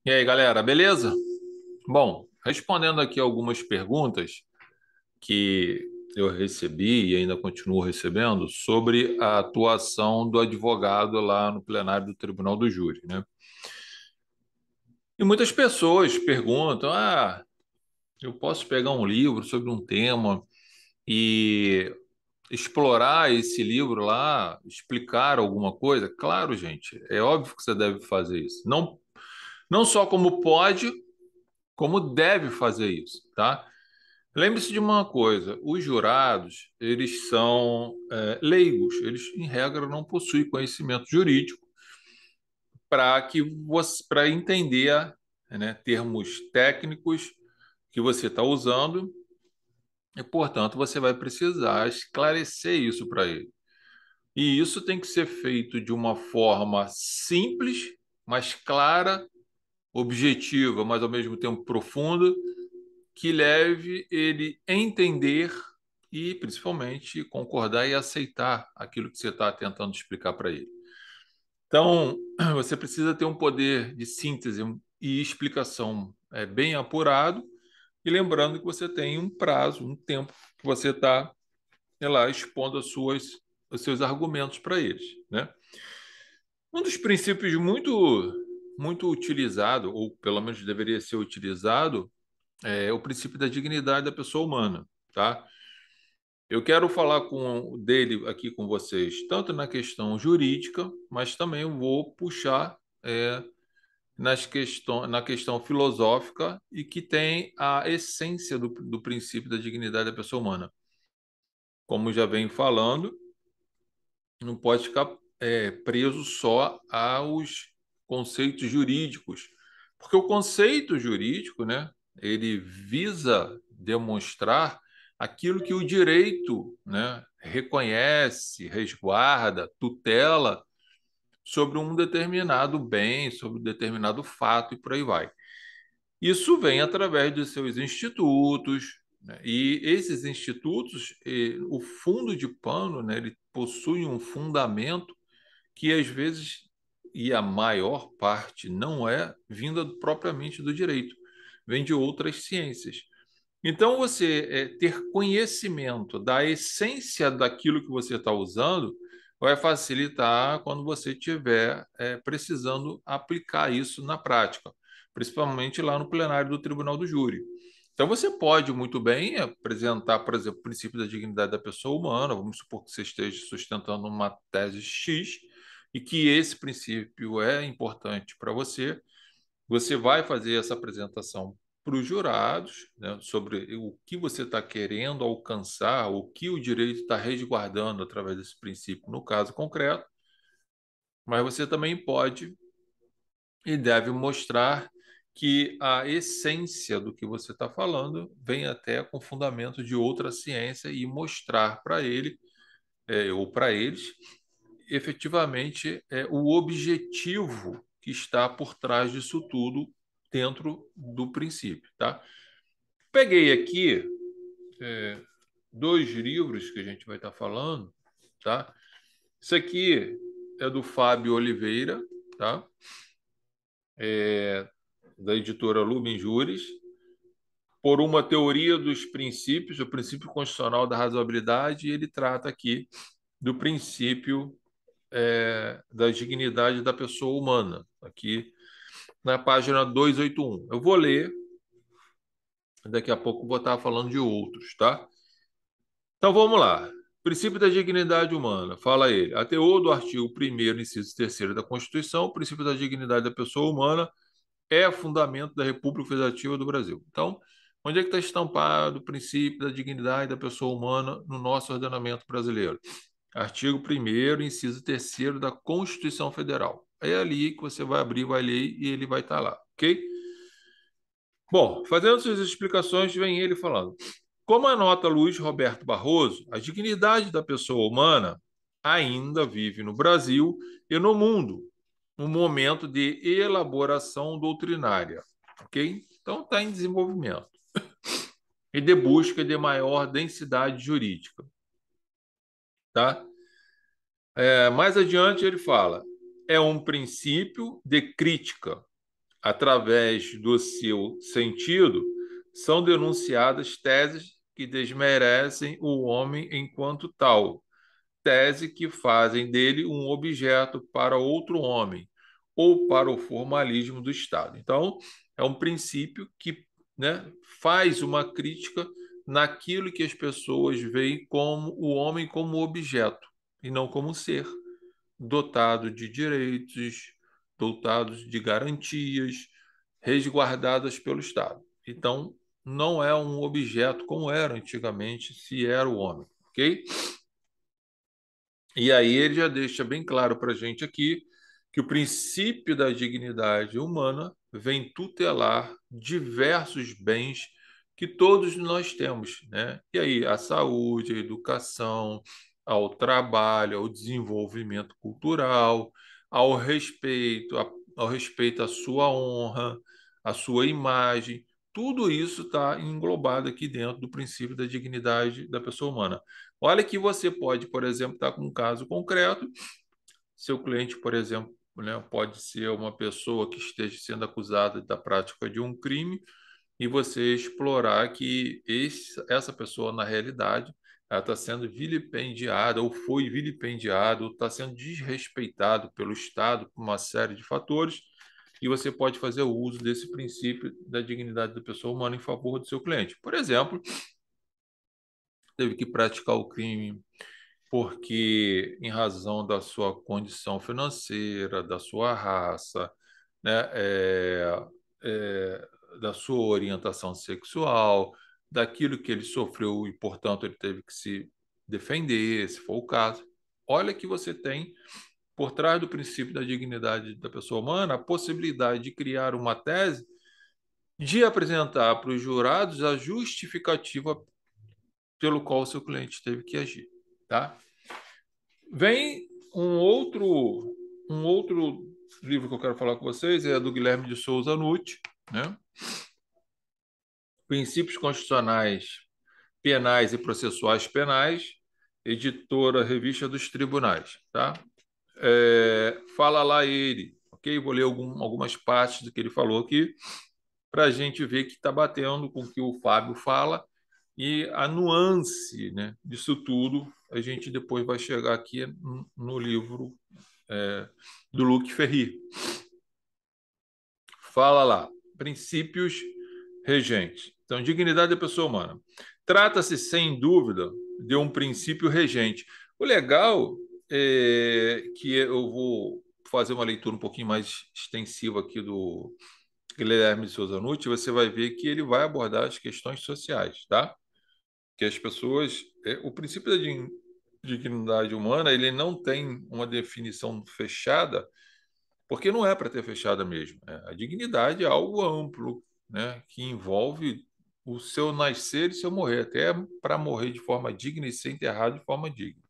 E aí, galera, beleza? Bom, respondendo aqui algumas perguntas que eu recebi e ainda continuo recebendo sobre a atuação do advogado lá no plenário do Tribunal do Júri, né? E muitas pessoas perguntam: eu posso pegar um livro sobre um tema e explorar esse livro lá, explicar alguma coisa? Claro, gente, é óbvio que você deve fazer isso. Não, não só como pode, como deve fazer isso, tá? Lembre-se de uma coisa: os jurados, eles são leigos, eles, em regra, não possuem conhecimento jurídico para entender, né, termos técnicos que você está usando e, portanto, você vai precisar esclarecer isso para ele. E isso tem que ser feito de uma forma simples, mas clara, objetiva, mas ao mesmo tempo profunda, que leve ele a entender e, principalmente, concordar e aceitar aquilo que você está tentando explicar para ele. Então, você precisa ter um poder de síntese e explicação bem apurado, e lembrando que você tem um prazo, um tempo que você está lá expondo os seus argumentos para eles, né? Um dos princípios muito utilizado, ou pelo menos deveria ser utilizado, é o princípio da dignidade da pessoa humana, tá? Eu quero falar dele aqui com vocês, tanto na questão jurídica, mas também vou puxar na questão filosófica e que tem a essência do princípio da dignidade da pessoa humana. Como já venho falando, não pode ficar preso só aos conceitos jurídicos, porque o conceito jurídico, né, ele visa demonstrar aquilo que o direito, né, reconhece, resguarda, tutela sobre um determinado bem, sobre um determinado fato e por aí vai. Isso vem através dos seus institutos, né? E esses institutos, o fundo de pano, né, ele possui um fundamento que às vezes, e a maior parte, não é vinda propriamente do direito, vem de outras ciências. Então, você ter conhecimento da essência daquilo que você está usando vai facilitar quando você estiver precisando aplicar isso na prática, principalmente lá no plenário do Tribunal do Júri. Então, você pode muito bem apresentar, por exemplo, o princípio da dignidade da pessoa humana. Vamos supor que você esteja sustentando uma tese X e que esse princípio é importante para você. Você vai fazer essa apresentação para os jurados, né, sobre o que você está querendo alcançar, o que o direito está resguardando através desse princípio, no caso concreto, mas você também pode e deve mostrar que a essência do que você está falando vem até com fundamento de outra ciência e mostrar para ele, ou para eles, efetivamente o objetivo que está por trás disso tudo dentro do princípio, tá? Peguei aqui é, dois livros que a gente vai estar falando, tá? Isso aqui é do Fábio Oliveira, tá? Da editora Lumen Juris, por uma teoria dos princípios, o princípio constitucional da razoabilidade, e ele trata aqui do princípio da dignidade da pessoa humana, aqui na página 281. Eu vou ler, daqui a pouco vou estar falando de outros, tá? Então vamos lá. Princípio da dignidade humana, fala ele. A teor do artigo 1º, inciso 3º da Constituição, o princípio da dignidade da pessoa humana é fundamento da República Federativa do Brasil. Então, onde é que está estampado o princípio da dignidade da pessoa humana no nosso ordenamento brasileiro? Artigo 1º, inciso 3º da Constituição Federal. É ali que você vai abrir, vai ler e ele vai estar lá, ok? Bom, fazendo suas explicações, vem ele falando. Como anota Luiz Roberto Barroso, a dignidade da pessoa humana ainda vive no Brasil e no mundo um momento de elaboração doutrinária, ok? Então está em desenvolvimento e de busca de maior densidade jurídica, tá? Mais adiante ele fala, é um princípio de crítica através do seu sentido, são denunciadas teses que desmerecem o homem enquanto tal, tese que fazem dele um objeto para outro homem ou para o formalismo do Estado. Então, é um princípio que, né, faz uma crítica naquilo que as pessoas veem como o homem como objeto e não como ser dotado de direitos, dotados de garantias, resguardadas pelo Estado. Então, não é um objeto como era antigamente, se era o homem, ok? E aí ele já deixa bem claro para a gente aqui que o princípio da dignidade humana vem tutelar diversos bens que todos nós temos, né? E aí a saúde, a educação, ao trabalho, ao desenvolvimento cultural, ao respeito à sua honra, à sua imagem, tudo isso está englobado aqui dentro do princípio da dignidade da pessoa humana. Olha que você pode, por exemplo, estar com um caso concreto. Seu cliente, por exemplo, né, pode ser uma pessoa que esteja sendo acusada da prática de um crime e você explorar que essa pessoa, na realidade, ela está sendo vilipendiada ou foi vilipendiada ou está sendo desrespeitado pelo Estado por uma série de fatores e você pode fazer o uso desse princípio da dignidade da pessoa humana em favor do seu cliente. Por exemplo, teve que praticar o crime porque, em razão da sua condição financeira, da sua raça, né, da sua orientação sexual, daquilo que ele sofreu e, portanto, ele teve que se defender, se for o caso. Olha que você tem, por trás do princípio da dignidade da pessoa humana, a possibilidade de criar uma tese de apresentar para os jurados a justificativa pelo qual o seu cliente teve que agir, tá? Vem um outro livro que eu quero falar com vocês, é do Guilherme de Souza Nutti, né? Princípios Constitucionais Penais e Processuais Penais, editora Revista dos Tribunais, tá? Fala lá ele, ok? Vou ler algumas partes do que ele falou aqui, para a gente ver que está batendo com o que o Fábio fala e a nuance, né, disso tudo. A gente depois vai chegar aqui no livro do Luc Ferry. Fala lá, princípios regentes. Então, dignidade da pessoa humana. Trata-se, sem dúvida, de um princípio regente. O legal é que eu vou fazer uma leitura um pouquinho mais extensiva aqui do Guilherme de Souza Nutti, você vai ver que ele vai abordar as questões sociais, tá? Que as pessoas... o princípio da dignidade humana, ele não tem uma definição fechada, porque não é para ter fechada mesmo. A dignidade é algo amplo, né, que envolve o seu nascer e seu morrer, até para morrer de forma digna e ser enterrado de forma digna.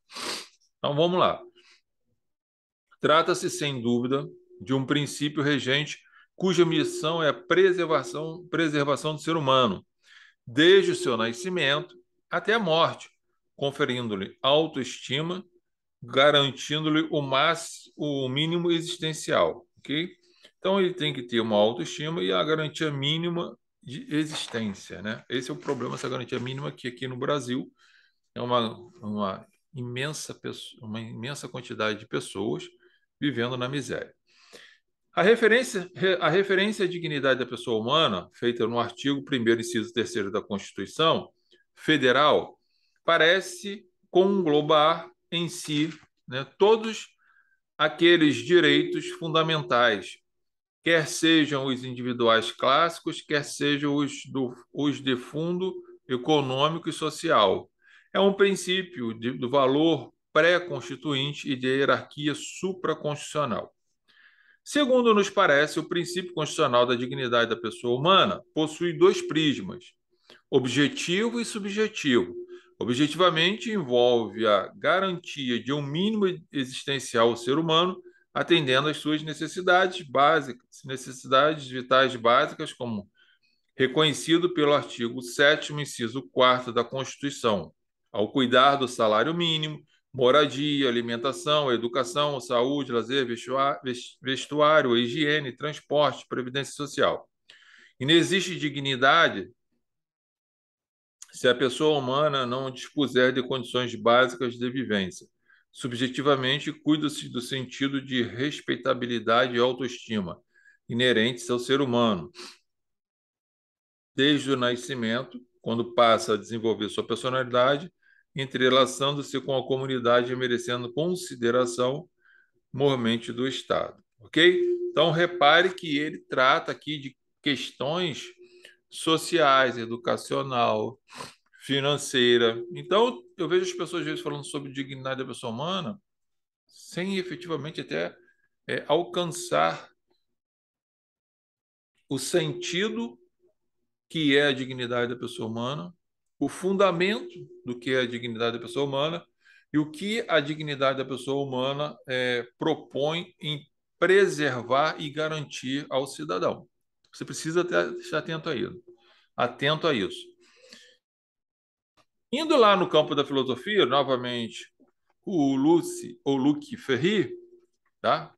Então vamos lá. Trata-se, sem dúvida, de um princípio regente cuja missão é a preservação do ser humano, desde o seu nascimento até a morte, conferindo-lhe autoestima, garantindo-lhe o mínimo existencial, ok? Então ele tem que ter uma autoestima e a garantia mínima de existência, né? Esse é o problema, essa garantia mínima que aqui no Brasil é uma imensa quantidade de pessoas vivendo na miséria. A referência à dignidade da pessoa humana, feita no artigo 1º, inciso 3º da Constituição Federal, parece conglobar em si, né, todos aqueles direitos fundamentais, quer sejam os individuais clássicos, quer sejam os de fundo econômico e social. É um princípio do valor pré-constituinte e de hierarquia supraconstitucional. Segundo nos parece, o princípio constitucional da dignidade da pessoa humana possui dois prismas, objetivo e subjetivo. Objetivamente, envolve a garantia de um mínimo existencial ao ser humano, atendendo às suas necessidades básicas, necessidades vitais básicas, como reconhecido pelo artigo 7º, inciso 4º da Constituição, ao cuidar do salário mínimo, moradia, alimentação, educação, saúde, lazer, vestuário, higiene, transporte, previdência social. E não existe dignidade se a pessoa humana não dispuser de condições básicas de vivência. Subjetivamente, cuida-se do sentido de respeitabilidade e autoestima inerentes ao ser humano, desde o nascimento, quando passa a desenvolver sua personalidade, entrelaçando-se com a comunidade e merecendo consideração mormente do Estado. Ok? Então, repare que ele trata aqui de questões sociais, educacional, financeira. Então, eu vejo as pessoas às vezes falando sobre dignidade da pessoa humana sem efetivamente até alcançar o sentido que é a dignidade da pessoa humana, o fundamento do que é a dignidade da pessoa humana e o que a dignidade da pessoa humana propõe em preservar e garantir ao cidadão. Você precisa estar atento a isso. Indo lá no campo da filosofia, novamente, o Luc Ferry, tá?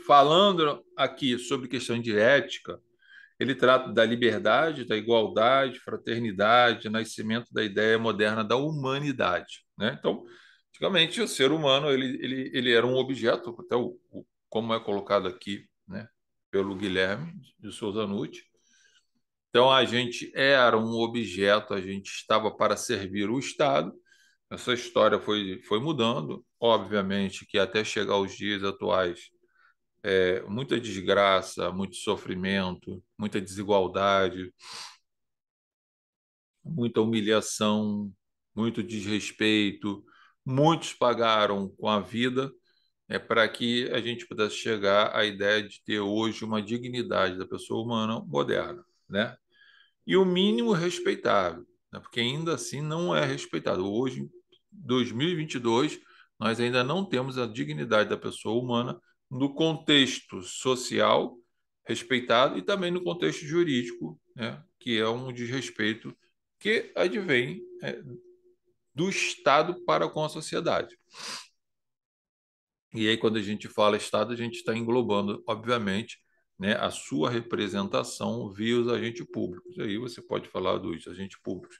Falando aqui sobre questão de ética, ele trata da liberdade, da igualdade, fraternidade, nascimento da ideia moderna da humanidade, né? Então, antigamente, o ser humano ele era um objeto, até como é colocado aqui, né, pelo Guilherme de Souza Nucci. Então, a gente era um objeto, a gente estava para servir o Estado. Essa história foi mudando, obviamente, que até chegar aos dias atuais, muita desgraça, muito sofrimento, muita desigualdade, muita humilhação, muito desrespeito. Muitos pagaram com a vida para que a gente pudesse chegar à ideia de ter hoje uma dignidade da pessoa humana moderna, né? E o mínimo respeitável, né? Porque ainda assim não é respeitado. Hoje, em 2022, nós ainda não temos a dignidade da pessoa humana no contexto social respeitado e também no contexto jurídico, né? Que é um desrespeito que advém do Estado para com a sociedade. E aí, quando a gente fala Estado, a gente está englobando, obviamente, né, a sua representação via os agentes públicos. Aí você pode falar dos agentes públicos,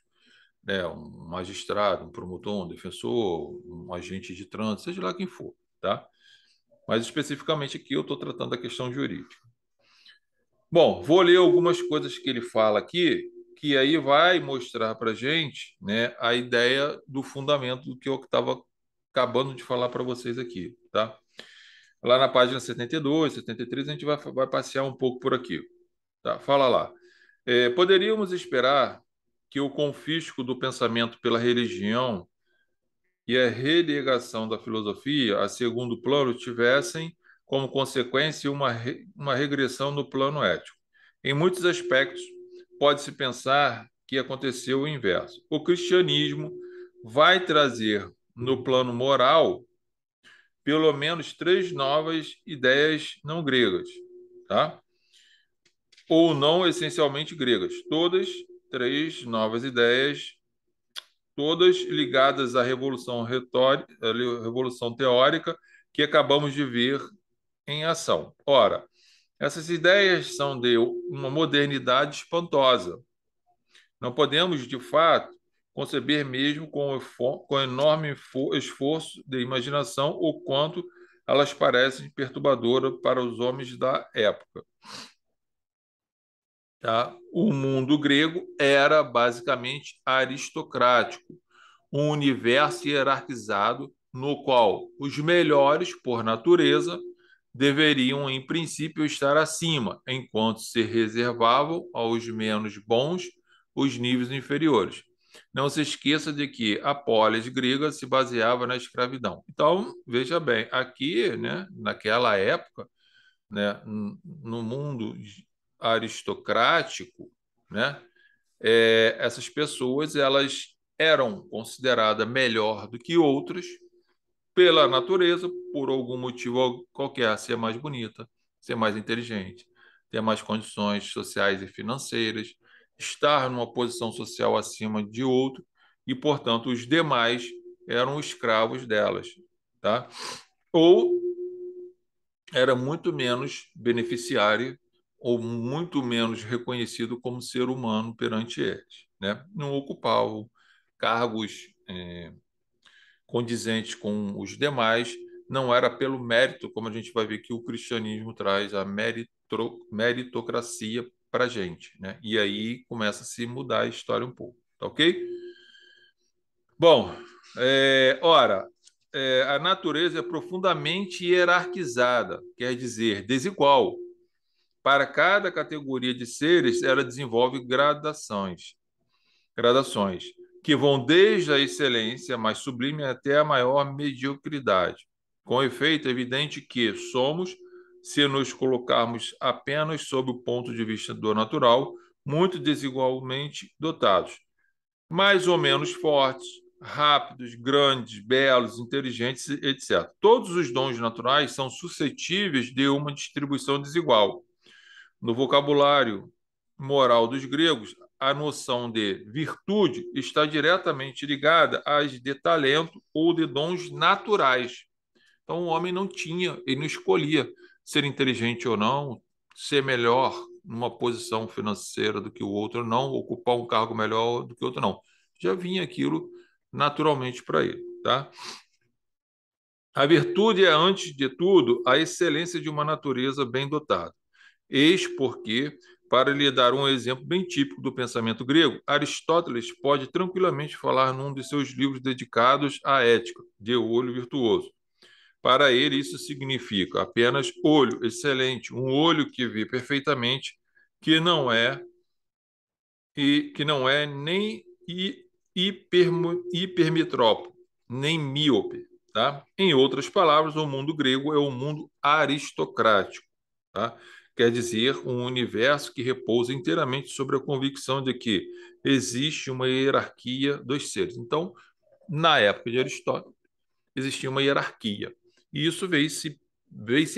né, um magistrado, um promotor, um defensor, um agente de trânsito, seja lá quem for, tá? Mas especificamente aqui eu estou tratando da questão jurídica. Bom, vou ler algumas coisas que ele fala aqui, que aí vai mostrar para a gente, né, a ideia do fundamento do que eu estava acabando de falar para vocês aqui, tá? Lá na página 72, 73, a gente vai passear um pouco por aqui. Tá? Fala lá. Poderíamos esperar que o confisco do pensamento pela religião e a relegação da filosofia a segundo plano tivessem como consequência uma regressão no plano ético. Em muitos aspectos, pode-se pensar que aconteceu o inverso. O cristianismo vai trazer no plano moral pelo menos três novas ideias não gregas, tá? Ou não essencialmente gregas. Todas três novas ideias, todas ligadas à revolução retórica, à revolução teórica que acabamos de ver em ação. Ora, essas ideias são de uma modernidade espantosa. Não podemos, de fato, conceber mesmo com enorme esforço de imaginação o quanto elas parecem perturbadoras para os homens da época. Tá? O mundo grego era basicamente aristocrático, um universo hierarquizado no qual os melhores, por natureza, deveriam, em princípio, estar acima, enquanto se reservavam aos menos bons os níveis inferiores. Não se esqueça de que a polis grega se baseava na escravidão. Então, veja bem, aqui, né, naquela época, né, no mundo aristocrático, né, essas pessoas elas eram consideradas melhor do que outras pela natureza, por algum motivo qualquer, ser mais bonita, ser mais inteligente, ter mais condições sociais e financeiras, estar numa posição social acima de outro, e, portanto, os demais eram escravos delas, tá? Ou era muito menos beneficiário ou muito menos reconhecido como ser humano perante eles, né? Não ocupavam cargos condizentes com os demais, não era pelo mérito, como a gente vai ver que o cristianismo traz a meritocracia para a gente, né? E aí começa a se mudar a história um pouco, tá ok? Bom, ora, a natureza é profundamente hierarquizada, quer dizer, desigual. Para cada categoria de seres, ela desenvolve gradações, que vão desde a excelência mais sublime até a maior mediocridade. Com efeito, é evidente que somos, se nos colocarmos apenas sob o ponto de vista do natural, muito desigualmente dotados, mais ou menos fortes, rápidos, grandes, belos, inteligentes, etc. Todos os dons naturais são suscetíveis de uma distribuição desigual. No vocabulário moral dos gregos, a noção de virtude está diretamente ligada às de talento ou de dons naturais. Então, o homem não tinha, ele não escolhia ser inteligente ou não, ser melhor numa posição financeira do que o outro, não, ocupar um cargo melhor do que o outro, não. Já vinha aquilo naturalmente para ele, tá? A virtude é, antes de tudo, a excelência de uma natureza bem dotada. Eis porque, para lhe dar um exemplo bem típico do pensamento grego, Aristóteles pode tranquilamente falar num de seus livros dedicados à ética, de olho virtuoso. Para ele, isso significa apenas olho excelente, um olho que vê perfeitamente, que não é nem hipermetrópico, nem míope, tá? Em outras palavras, o mundo grego é um mundo aristocrático, tá? Quer dizer, um universo que repousa inteiramente sobre a convicção de que existe uma hierarquia dos seres. Então, na época de Aristóteles, existia uma hierarquia. E isso veio se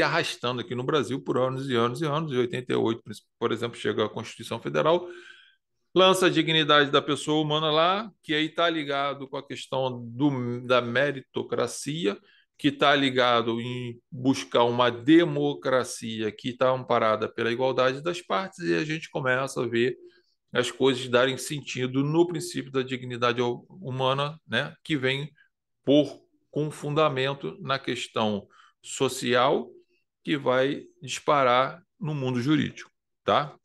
arrastando aqui no Brasil por anos e anos e anos. Em 88, por exemplo, chega a Constituição Federal, lança a dignidade da pessoa humana lá, que aí está ligado com a questão da meritocracia, que está ligado em buscar uma democracia que está amparada pela igualdade das partes, e a gente começa a ver as coisas darem sentido no princípio da dignidade humana, né, que vem com fundamento na questão social, que vai disparar no mundo jurídico, tá?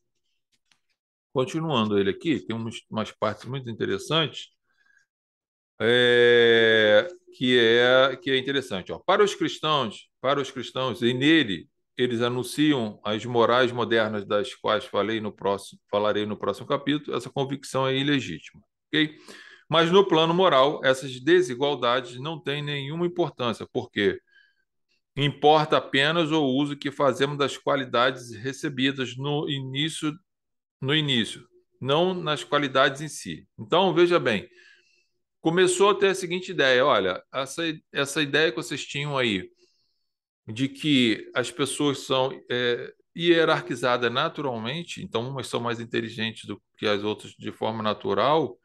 Continuando ele aqui, tem umas partes muito interessantes, que é interessante. Ó. Para os cristãos, e nele eles anunciam as morais modernas das quais falarei no próximo capítulo, essa convicção é ilegítima. Ok? Mas no plano moral, essas desigualdades não têm nenhuma importância, porque importa apenas o uso que fazemos das qualidades recebidas no início, não nas qualidades em si. Então, veja bem, começou a ter a seguinte ideia: olha, essa ideia que vocês tinham aí, de que as pessoas são hierarquizadas naturalmente, então umas são mais inteligentes do que as outras de forma natural,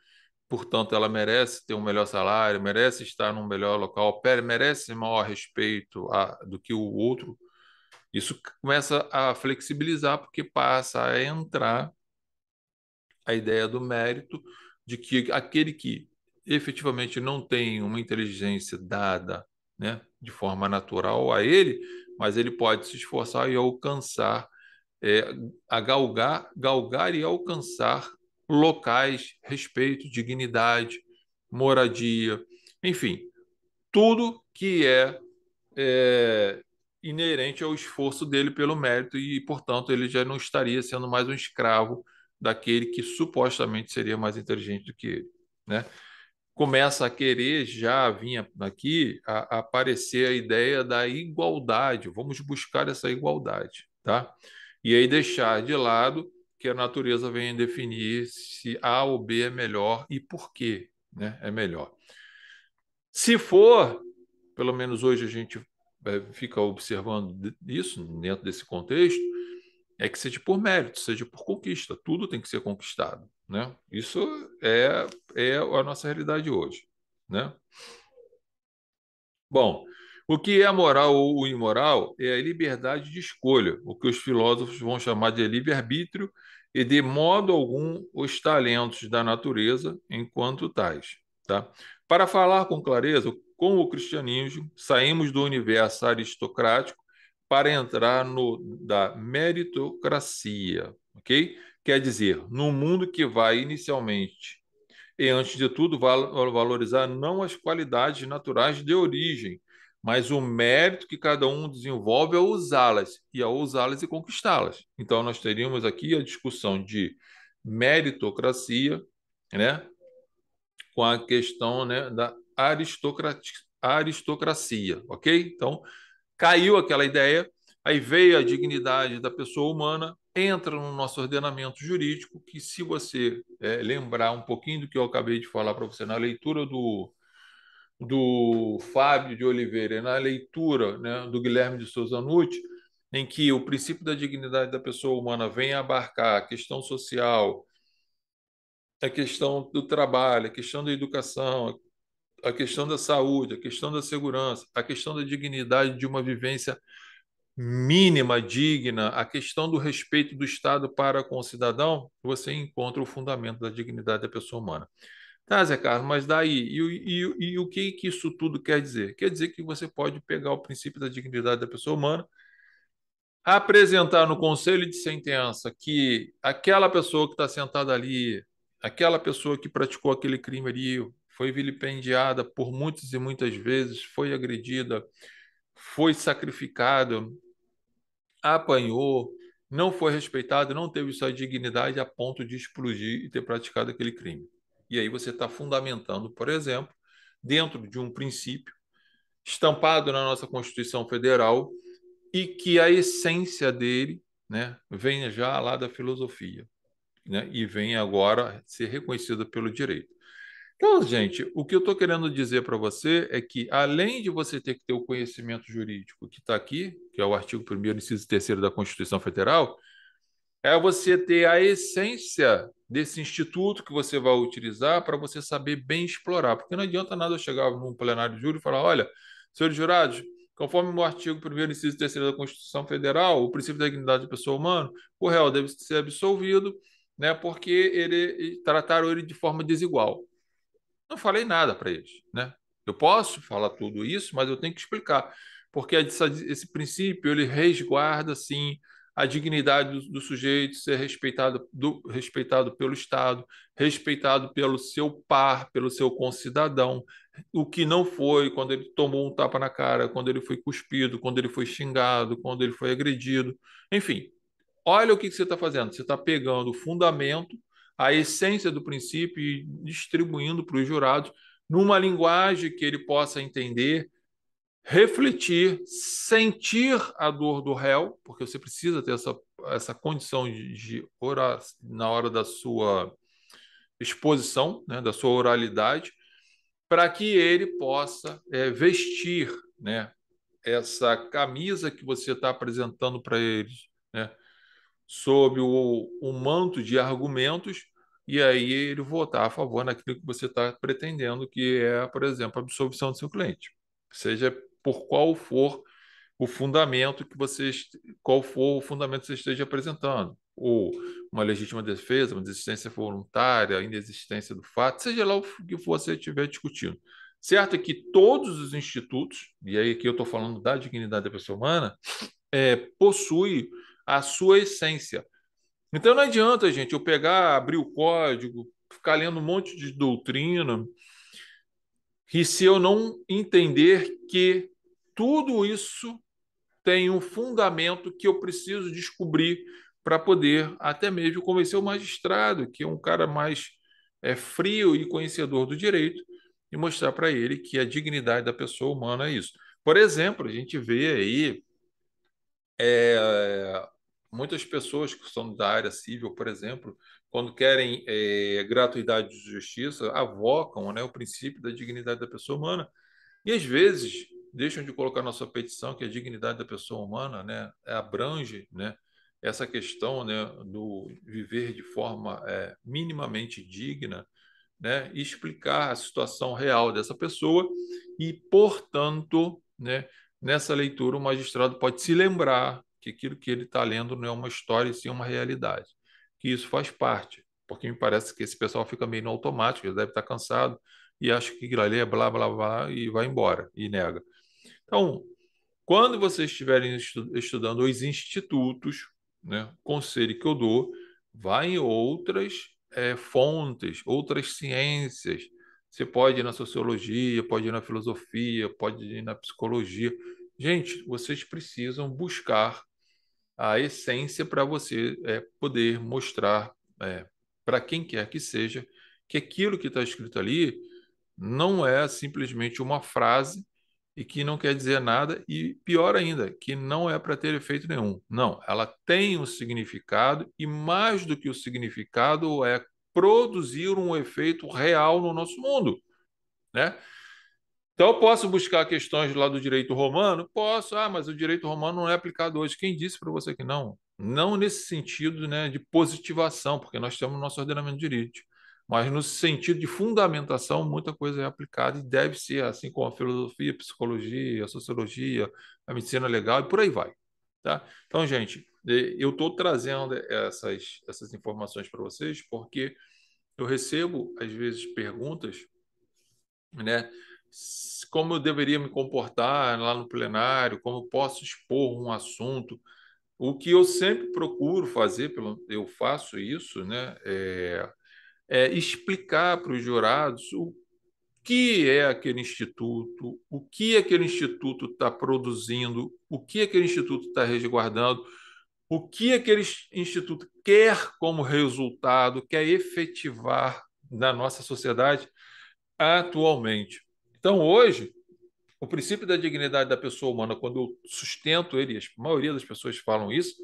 portanto, ela merece ter um melhor salário, merece estar num melhor local, merece maior respeito do que o outro. Isso começa a flexibilizar, porque passa a entrar a ideia do mérito, de que aquele que efetivamente não tem uma inteligência dada, né, de forma natural a ele, mas ele pode se esforçar e alcançar, é, galgar e alcançar locais, respeito, dignidade, moradia, enfim, tudo que é inerente ao esforço dele pelo mérito e, portanto, ele já não estaria sendo mais um escravo daquele que supostamente seria mais inteligente do que ele, né? Começa a querer, já vinha aqui, a aparecer a ideia da igualdade. Vamos buscar essa igualdade, tá? E aí deixar de lado que a natureza venha definir se A ou B é melhor e por quê, né? É melhor. Se for, pelo menos hoje a gente fica observando isso dentro desse contexto, é que seja por mérito, seja por conquista, tudo tem que ser conquistado, né? Isso é a nossa realidade hoje, né? Bom, o que é moral ou imoral é a liberdade de escolha, o que os filósofos vão chamar de livre-arbítrio, e de modo algum os talentos da natureza enquanto tais, tá? Para falar com clareza, com o cristianismo, saímos do universo aristocrático para entrar no da meritocracia, ok? Quer dizer, no mundo que vai inicialmente e, antes de tudo, valorizar não as qualidades naturais de origem, mas o mérito que cada um desenvolve ao usá-las e conquistá-las. Então, nós teríamos aqui a discussão de meritocracia, né, com a questão, né, da aristocracia, ok? Então, caiu aquela ideia, aí veio a dignidade da pessoa humana, entra no nosso ordenamento jurídico, que se você lembrar um pouquinho do que eu acabei de falar para você na leitura do Fábio de Oliveira e na leitura, né, do Guilherme de Souza Nucci, em que o princípio da dignidade da pessoa humana vem abarcar a questão social, a questão do trabalho, a questão da educação, a questão da saúde, a questão da segurança, a questão da dignidade de uma vivência mínima, digna, a questão do respeito do Estado para com o cidadão, você encontra o fundamento da dignidade da pessoa humana. Tá, Zé Carlos, mas daí, e o que isso tudo quer dizer? Quer dizer que você pode pegar o princípio da dignidade da pessoa humana, apresentar no conselho de sentença que aquela pessoa que está sentada ali, aquela pessoa que praticou aquele crime ali, foi vilipendiada por muitas e muitas vezes, foi agredida, foi sacrificada, apanhou, não foi respeitado, não teve sua dignidade a ponto de explodir e ter praticado aquele crime. E aí você está fundamentando, por exemplo, dentro de um princípio estampado na nossa Constituição Federal e que a essência dele, né, vem já lá da filosofia, né, e vem agora ser reconhecida pelo direito. Então, gente, o que eu estou querendo dizer para você é que, além de você ter que ter o conhecimento jurídico que está aqui, que é o artigo 1º, inciso 3º da Constituição Federal, é você ter a essência desse instituto que você vai utilizar para você saber bem explorar. Porque não adianta nada eu chegar num plenário de júri e falar: olha, senhores jurados, conforme o artigo 1º, inciso 3º da Constituição Federal, o princípio da dignidade da pessoa humana, o réu deve ser absolvido, né, porque trataram ele de forma desigual. Não falei nada para eles, né? Eu posso falar tudo isso, mas eu tenho que explicar, porque esse princípio ele resguarda sim a dignidade do sujeito ser respeitado pelo Estado, respeitado pelo seu par, pelo seu concidadão, o que não foi quando ele tomou um tapa na cara, quando ele foi cuspido, quando ele foi xingado, quando ele foi agredido, enfim. Olha o que você está fazendo. Você está pegando o fundamento, a essência do princípio e distribuindo para os jurados numa linguagem que ele possa entender, refletir, sentir a dor do réu, porque você precisa ter essa condição de orar na hora da sua exposição, né, da sua oralidade, para que ele possa vestir, né, essa camisa que você está apresentando para eles, né, sob o manto de argumentos, e aí ele votar a favor naquilo que você está pretendendo, que é, por exemplo, a absolvição do seu cliente. Seja por qual for o fundamento qual for o fundamento que você esteja apresentando, ou uma legítima defesa, uma desistência voluntária, a inexistência do fato, seja lá o que você estiver discutindo. Certo é que todos os institutos, e aí aqui eu estou falando da dignidade da pessoa humana, possui a sua essência. Então não adianta, gente, eu pegar, abrir o código, ficar lendo um monte de doutrina, e se eu não entender que tudo isso tem um fundamento que eu preciso descobrir para poder até mesmo convencer o magistrado, que é um cara mais frio e conhecedor do direito, e mostrar para ele que a dignidade da pessoa humana é isso. Por exemplo, a gente vê aí é, muitas pessoas que são da área civil, por exemplo, quando querem gratuidade de justiça, avocam, né, o princípio da dignidade da pessoa humana e às vezes deixam de colocar na sua petição que a dignidade da pessoa humana, né, abrange, né, essa questão, né, do viver de forma minimamente digna, né, e explicar a situação real dessa pessoa e, portanto, né, nessa leitura o magistrado pode se lembrar que aquilo que ele está lendo não é uma história, e sim uma realidade, que isso faz parte, porque me parece que esse pessoal fica meio no automático, ele deve estar cansado e acha que aquilo ali é blá, blá, blá e vai embora e nega. Então, quando vocês estiverem estudando os institutos, né, o conselho que eu dou, vá em outras fontes, outras ciências. Você pode ir na sociologia, pode ir na filosofia, pode ir na psicologia. Gente, vocês precisam buscar a essência para você poder mostrar para quem quer que seja que aquilo que está escrito ali não é simplesmente uma frase e que não quer dizer nada, e pior ainda, que não é para ter efeito nenhum. Não, ela tem um significado, e mais do que o significado é produzir um efeito real no nosso mundo, né? Então, eu posso buscar questões lá do direito romano? Posso. Ah, mas o direito romano não é aplicado hoje. Quem disse para você que não? Não nesse sentido, né, de positivação, porque nós temos nosso ordenamento jurídico. Mas no sentido de fundamentação, muita coisa é aplicada e deve ser, assim como a filosofia, a psicologia, a sociologia, a medicina legal e por aí vai. Tá? Então, gente, eu estou trazendo essas informações para vocês porque eu recebo, às vezes, perguntas, né? Como eu deveria me comportar lá no plenário, como eu posso expor um assunto. O que eu sempre procuro fazer, eu faço isso, né? É explicar para os jurados o que é aquele instituto, o que aquele instituto está produzindo, o que aquele instituto está resguardando, o que aquele instituto quer como resultado, quer efetivar na nossa sociedade atualmente. Então, hoje, o princípio da dignidade da pessoa humana, quando eu sustento ele, a maioria das pessoas falam isso,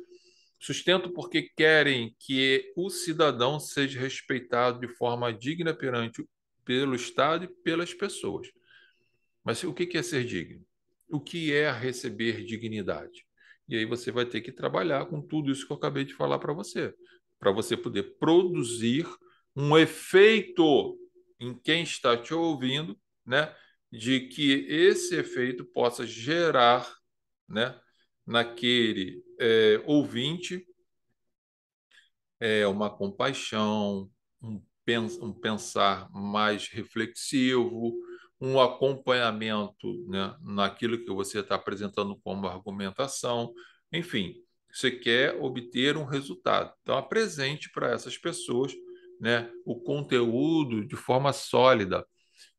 sustento porque querem que o cidadão seja respeitado de forma digna pelo Estado e pelas pessoas. Mas o que é ser digno? O que é receber dignidade? E aí você vai ter que trabalhar com tudo isso que eu acabei de falar para você poder produzir um efeito em quem está te ouvindo, né? De que esse efeito possa gerar, né, naquele ouvinte uma compaixão, um pensar mais reflexivo, um acompanhamento, né, naquilo que você está apresentando como argumentação. Enfim, você quer obter um resultado. Então, apresente para essas pessoas, né, o conteúdo de forma sólida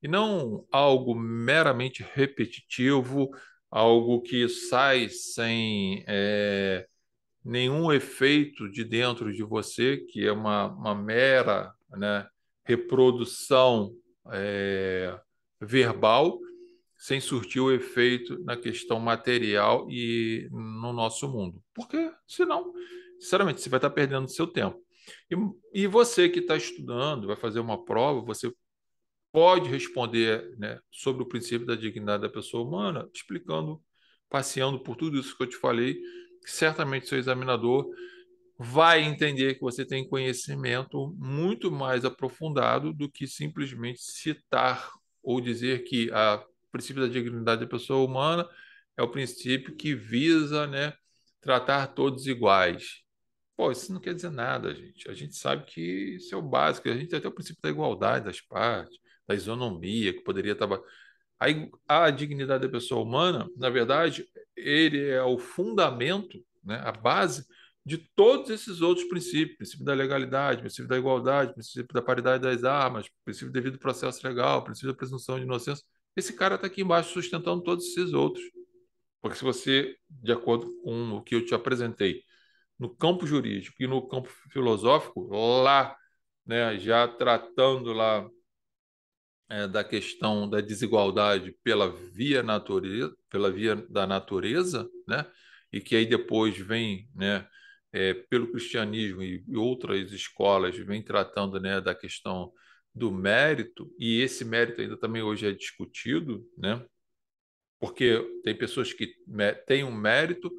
e não algo meramente repetitivo, algo que sai sem nenhum efeito de dentro de você, que é uma mera, né, reprodução verbal, sem surtir o efeito na questão material e no nosso mundo. Porque, senão, sinceramente, você vai estar perdendo seu tempo. E você que está estudando, vai fazer uma prova, você pode responder, né, sobre o princípio da dignidade da pessoa humana, explicando, passeando por tudo isso que eu te falei, que certamente seu examinador vai entender que você tem conhecimento muito mais aprofundado do que simplesmente citar ou dizer que o princípio da dignidade da pessoa humana é o princípio que visa, né, tratar todos iguais. Pô, isso não quer dizer nada, gente. A gente sabe que isso é o básico. A gente tem até o princípio da igualdade das partes, da isonomia, que poderia estar. A dignidade da pessoa humana, na verdade, ele é o fundamento, né, a base de todos esses outros princípios: princípio da legalidade, princípio da igualdade, princípio da paridade das armas, princípio do devido processo legal, princípio da presunção de inocência. Esse cara está aqui embaixo sustentando todos esses outros. Porque se você, de acordo com o que eu te apresentei, no campo jurídico e no campo filosófico, lá, né, já tratando lá da questão da desigualdade pela via da natureza, né, e que aí depois vem, né, pelo cristianismo e outras escolas vem tratando, né, da questão do mérito, e esse mérito ainda também hoje é discutido, né, porque tem pessoas que têm um mérito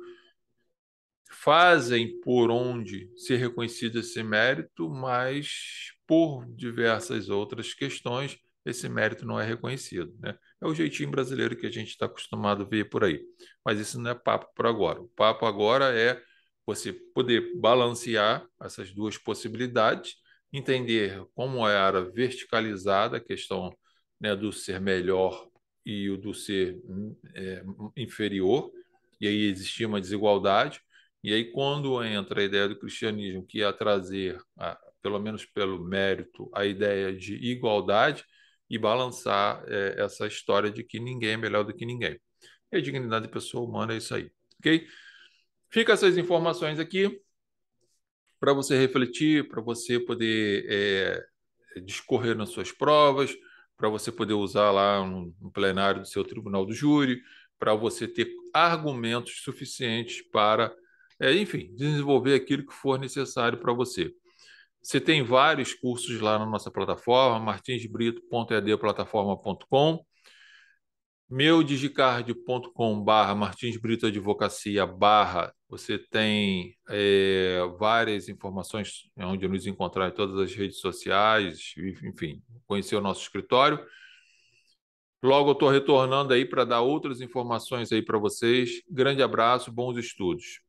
fazem por onde ser reconhecido esse mérito, mas por diversas outras questões esse mérito não é reconhecido, né? É o jeitinho brasileiro que a gente está acostumado a ver por aí. Mas isso não é papo por agora. O papo agora é você poder balancear essas duas possibilidades, entender como é a área verticalizada, a questão, né, do ser melhor e o do ser inferior, e aí existia uma desigualdade. E aí, quando entra a ideia do cristianismo, que ia trazer, pelo menos pelo mérito, a ideia de igualdade e balançar essa história de que ninguém é melhor do que ninguém. E a dignidade da pessoa humana é isso aí, ok? Fica essas informações aqui para você refletir, para você poder discorrer nas suas provas, para você poder usar lá no plenário do seu tribunal do júri, para você ter argumentos suficientes para, enfim, desenvolver aquilo que for necessário para você. Você tem vários cursos lá na nossa plataforma, martinsbrito.edplataforma.com, meudigicardio.com/barra Martins Brito Advocacia barra, você tem várias informações onde nos encontrar em todas as redes sociais, enfim, conhecer o nosso escritório. Logo eu estou retornando aí para dar outras informações aí para vocês. Grande abraço, bons estudos.